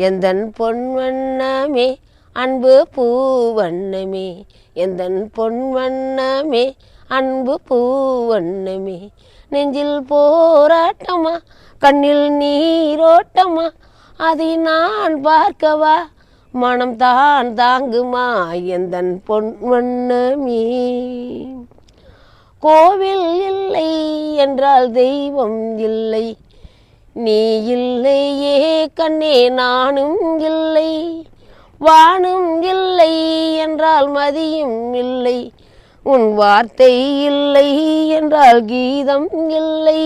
எந்தன் பொன் வண்ணமே அன்பு பூவண்ணமே, எந்தன் பொன் வண்ணமே அன்பு பூவண்ணமே. நெஞ்சில் போராட்டமா கண்ணில் நீரோட்டமா, அதை நான் பார்க்கவா மனம் தான் தாங்குமா எந்தன் பொன் வண்ணமே. கோவில் இல்லை என்றால் தெய்வம் இல்லை, நீ இல்லையே கண்ணே நானும் இல்லை. வானும் இல்லை என்றால் மதியும் இல்லை, உன் வார்த்தை இல்லை என்றால் கீதம் இல்லை.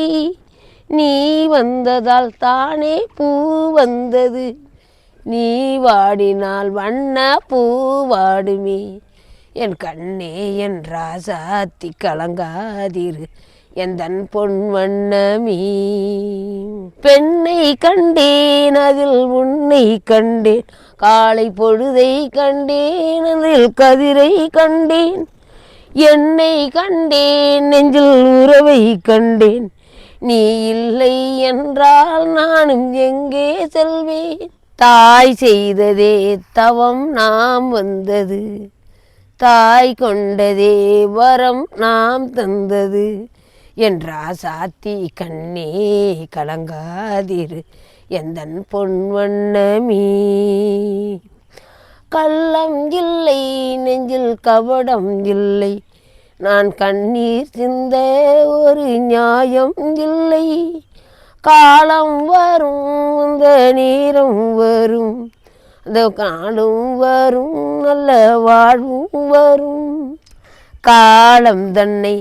நீ வந்ததால் தானே பூ வந்தது, நீ வாடினால் வண்ண பூ வாடுமே. என் கண்ணே என் ராசாத்தி கலங்காதிரு எந்தன் பொன் வண்ணமே. பெண்ணை கண்டேன் அதில் உன்னை கண்டேன், காலை பொழுதை கண்டேன் அதில் கதிரை கண்டேன். என்னை கண்டேன் நெஞ்சில் உறவை கண்டேன், நீ இல்லை என்றால் நானும் எங்கே செல்வேன். தாய் செய்ததே தவம் நாம் வந்தது, தாய் கொண்டதே வரம் நாம் தந்தது. என்றா சாத்தி கண்ணே கலங்காதிரு எந்தன் பொன் வண்ணமே. கள்ளம் இல்லை நெஞ்சில் கபடம் இல்லை, நான் கண்ணீர் சிந்த ஒரு நியாயம் இல்லை. காலம் வரும் இந்த நேரம் வரும், அந்த காலம் வரும் நல்ல வாழ்வும் வரும். காலம் தன்னை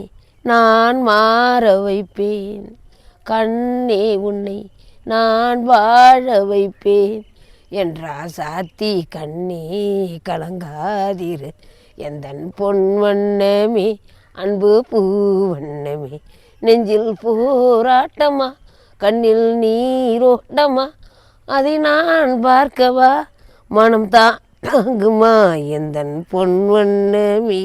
நான் மாற வைப்பேன், கண்ணே உன்னை நான் வாழ வைப்பேன். என்றா சாத்தி கண்ணே கலங்காதிரு எந்தன் பொன் வண்ணமே அன்பு பூவண்ணமே. நெஞ்சில் போராட்டமா கண்ணில் நீரோட்டமா, அதை நான் பார்க்கவா மனம் தாங்குமா எந்தன் பொன் வண்ணமே.